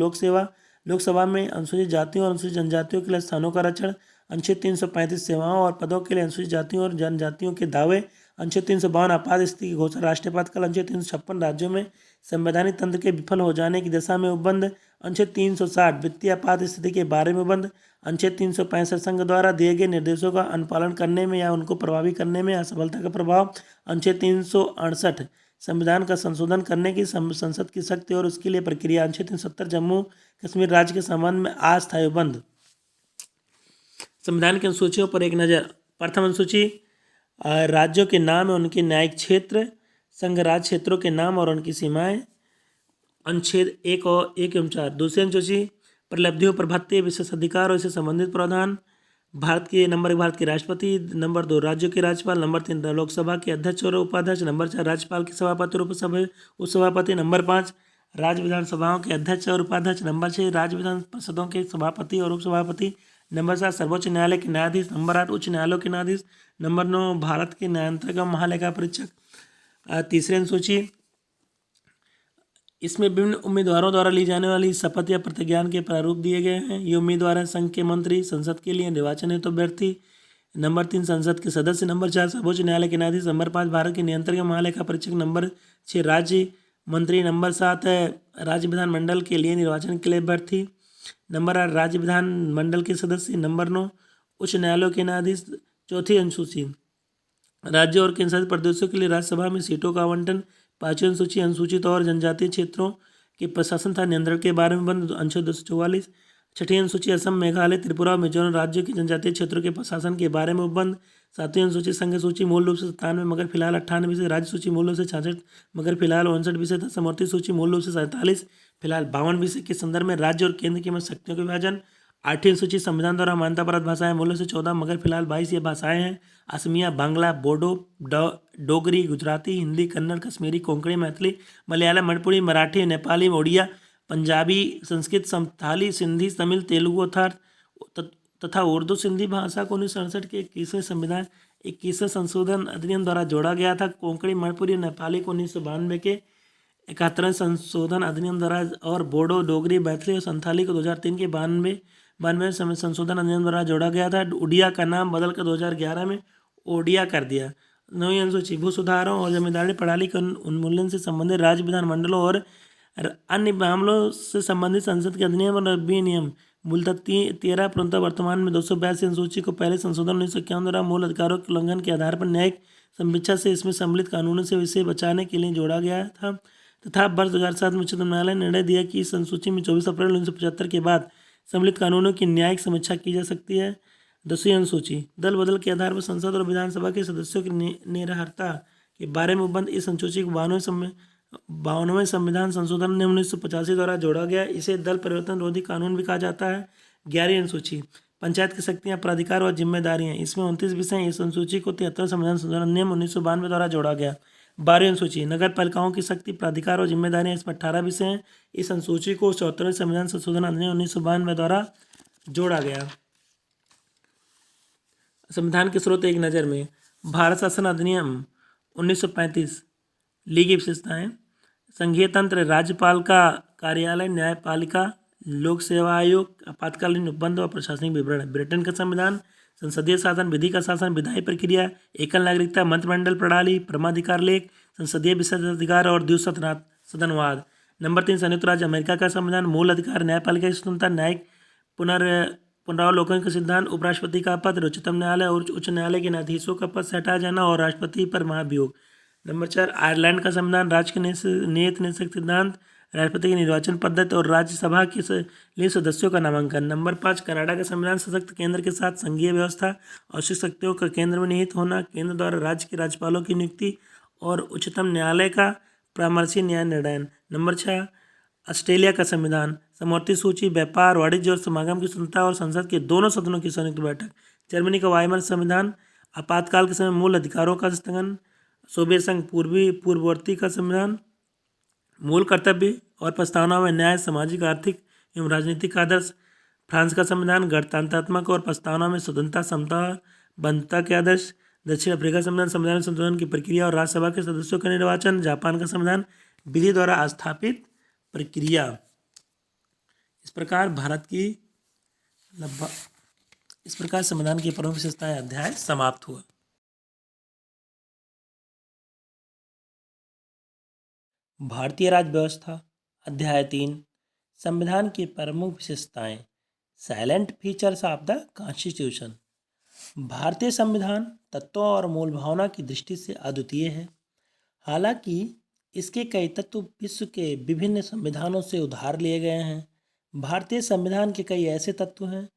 लोकसभा में अनुसूचित जातियों और अनुसूचित जनजातियों के लिए स्थानों का आरक्षण। अनुच्छेद 335 सेवाओं और पदों के लिए अनुसूचित जातियों और जनजातियों के दावे। अनुच्छेद 352 आपात स्थिति की घोषणा, राष्ट्रीय आपातकाल। अनुच्छेद 356 राज्यों में संवैधानिक तंत्र के विफल हो जाने की दशा में उपबंध। अनुच्छेद 360 वित्तीय आपात स्थिति के बारे में उपबंध। अनुच्छेद 365 संघ द्वारा दिए गए निर्देशों का अनुपालन करने में या उनको प्रभावी करने में असफलता का प्रभाव। अनुच्छेद 368 संविधान का संशोधन करने की संसद की शक्ति और उसके लिए प्रक्रिया। अनुच्छेद 370 जम्मू कश्मीर राज्य के संबंध में अस्थायी उपबंध। संविधान की अनुसूचियों पर एक नज़र। प्रथम अनुसूची राज्यों के नाम और उनके न्यायिक क्षेत्र, संघ राज्य क्षेत्रों के नाम और उनकी सीमाएं। अनुच्छेद 1 और 1 एवं 4। दूसरी अनुसूची प्रलब्धियों पर भत्ते, विशेष अधिकार और इससे संबंधित प्रावधान। भारत के राष्ट्रपति। नंबर 2 राज्यों के राज्यपाल। नंबर 3 लोकसभा के अध्यक्ष और उपाध्यक्ष। नंबर 4 राज्यपाल के सभापति और उपसभापति। नंबर 5 राज्य विधानसभाओं के अध्यक्ष और उपाध्यक्ष। नंबर 6 राज्य विधान परिषदों के सभापति और उपसभापति। नंबर 7 सर्वोच्च न्यायालय के न्यायाधीश। नंबर 8 उच्च न्यायालयों के न्यायाधीश। नंबर 9 भारत के न्यायान्तरक एवं महालेखा परीक्षक। तीसरी अनुसूची इसमें विभिन्न उम्मीदवारों द्वारा ली जाने वाली शपथ या प्रतिज्ञान के प्रारूप दिए गए हैं। ये उम्मीदवार हैं संघ के मंत्री, संसद के लिए निर्वाचन हेतु अभ्यर्थी। नंबर 3 संसद के सदस्य। नंबर 4 सर्वोच्च न्यायालय के न्यायाधीश। नंबर 5 भारत के नियंत्रक एवं महालेखा परीक्षक। नंबर 6 राज्य मंत्री। नंबर 7 राज्य विधानमंडल के लिए निर्वाचन के लिए अभ्यर्थी। नंबर 8 राज्य विधानमंडल के सदस्य। नंबर 9 उच्च न्यायालयों के न्यायाधीश। चौथी अनुसूची राज्यों और केंद्रशासित प्रदेशों के लिए राज्यसभा में सीटों का आवंटन। पांचवी अनुसूची अनुसूचित और जनजातीय क्षेत्रों के प्रशासन तथा नियंत्रण के बारे में बंद। अनुच्छेद 244। छठी अनुसूची असम, मेघालय, त्रिपुरा और मिजोरम राज्यों के जनजातीय क्षेत्रों के प्रशासन के बारे में उपबंध। सातवीं अनुसूची संघ सूची मूल रूप से 97 मगर फिलहाल 98 विषय। राज्य सूची मूल रूप से 66 मगर फिलहाल 59 विषय था। समवर्ती सूची मूल रूप से 47 फिलहाल 52 विषय के संदर्भ में राज्य और केंद्र की मध्य शक्तियों के विभाजन। आठवीं सूची संविधान द्वारा मान्यता प्राप्त भाषाएं मूल रूप से 14 मगर फिलहाल 22 ये भाषाएं हैं। असमिया, बांग्ला, बोडो, डोगरी, गुजराती, हिंदी, कन्नड़, कश्मीरी, कोंकणी, मैथिली, मलयालम, मणिपुरी, मराठी, नेपाली, ओडिया, पंजाबी, संस्कृत, संथाली, सिंधी, तमिल, तेलुगु तथा उर्दू। सिंधी भाषा को 1967 के 21वें संशोधन अधिनियम द्वारा जोड़ा गया था। कोंकणी, मणिपुरी और नेपाली को 1992 के 71वें संशोधन अधिनियम द्वारा और बोडो, डोगरी, मैथिली और संथाली को 2003 के 92वें संशोधन अधिनियम द्वारा जोड़ा गया था। उड़िया का नाम बदलकर 2011 में ओडिया कर दिया। नवीं अनुसूची भू सुधारों और जमींदारी प्रणाली के उन्मूलन से संबंधित राज्य विधानमंडलों और अन्य मामलों से संबंधित संसद के अधिनियम और विनियम मूलतः 13 परंतु वर्तमान में 282 अनुसूची को पहले संशोधन 1951 द्वारा मूल अधिकारों के उल्लंघन के आधार पर न्यायिक समीक्षा से इसमें सम्मिलित कानूनों से इसे बचाने के लिए जोड़ा गया था तथा वर्ष 2007 में उच्चतम न्यायालय ने निर्णय दिया कि इस अनुसूची में 24 अप्रैल 1975 के बाद सम्मिलित कानूनों की न्यायिक समीक्षा की जा सकती है। 10वीं अनुसूची दल बदल के आधार पर संसद और विधानसभा के सदस्यों की निरर्हता के बारे में उपबंध। इस अनुसूची को 52वें संविधान संशोधन ने 1985 द्वारा जोड़ा गया। इसे दल परिवर्तन रोधी कानून भी कहा जाता है। 11वीं अनुसूची पंचायत की शक्तियाँ, प्राधिकार और जिम्मेदारियाँ। इसमें 29 विषय। इस अनुसूची को 73वें संविधान संशोधन अधिनियम 1992 द्वारा जोड़ा गया। 12वीं अनुसूची नगर पालिकाओं की शक्ति, प्राधिकार और जिम्मेदारियाँ। इसमें 18 विषय हैं। इस अनुसूची को 74वें संविधान संशोधन अधिनियम 1992 द्वारा जोड़ा गया। संविधान के स्रोत एक नज़र में। भारत शासन अधिनियम 1935। लीगी विशेषताएं। संघीय तंत्र, राज्यपाल का कार्यालय, न्यायपालिका, लोक सेवा आयोग, आपातकालीन उपबंध और प्रशासनिक विवरण। ब्रिटेन का संविधान। संसदीय शासन, विधि का शासन, विधायी प्रक्रिया, एकल नागरिकता, मंत्रिमंडल प्रणाली, परमाधिकार लेख, संसदीय विशेषाधिकार और द्विसदनवाद। नंबर 3 संयुक्त राज्य अमेरिका का संविधान। मूल अधिकार, न्यायपालिका की स्वतंत्रता, न्यायिक पुनरावलोकन का सिद्धांत, उपराष्ट्रपति का पद, उच्चतम न्यायालय और उच्च न्यायालय के न्यायाधीशों का पद से हटाया जाना और राष्ट्रपति पर महाभियोग। नंबर 4 आयरलैंड का संविधान। राज्य के नियत निषेध सिद्धांत, राष्ट्रपति की निर्वाचन पद्धति और राज्यसभा के लिए सदस्यों का नामांकन। नंबर 5 कनाडा का संविधान। सशक्त केंद्र के साथ संघीय व्यवस्था, आवश्यक शक्तियों का केंद्र में निहित होना, केंद्र द्वारा राज्य के राज्यपालों की नियुक्ति और उच्चतम न्यायालय का परामर्शी न्याय निर्णय। नंबर 6, ऑस्ट्रेलिया का संविधान। समवर्ती सूची, व्यापार, वाणिज्य और समागम की स्वतंत्रता और संसद के दोनों सदनों की संयुक्त बैठक। जर्मनी का वायुमंडल संविधान। आपातकाल के समय मूल अधिकारों का स्थगन। सोवियत संघ पूर्ववर्ती का संविधान। मूल कर्तव्य और प्रस्तावना में न्याय, सामाजिक, आर्थिक एवं राजनीतिक आदर्श। फ्रांस का संविधान गणतंत्रात्मक और प्रस्तावना में स्वतंत्रता, समता, बंधुता के आदर्श। दक्षिण अफ्रीका संविधान संविधान संशोधन की प्रक्रिया और राज्यसभा के सदस्यों का निर्वाचन। जापान का संविधान विधि द्वारा स्थापित प्रक्रिया। इस प्रकार संविधान की प्रमुख विशेषताएं अध्याय समाप्त हुआ। भारतीय राज्य व्यवस्था। अध्याय 3, संविधान की प्रमुख विशेषताएं। Salient features of the constitution. भारतीय संविधान तत्वों और मूल भावना की दृष्टि से अद्वितीय है। हालांकि इसके कई तत्व विश्व के विभिन्न संविधानों से उधार लिए गए हैं। भारतीय संविधान के कई ऐसे तत्व हैं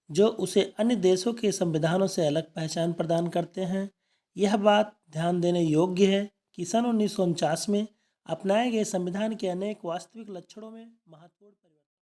जो उसे अन्य देशों के संविधानों से अलग पहचान प्रदान करते हैं। यह बात ध्यान देने योग्य है कि सन 1949 में अपनाए गए संविधान के अनेक वास्तविक लक्षणों में महत्वपूर्ण परिवर्तन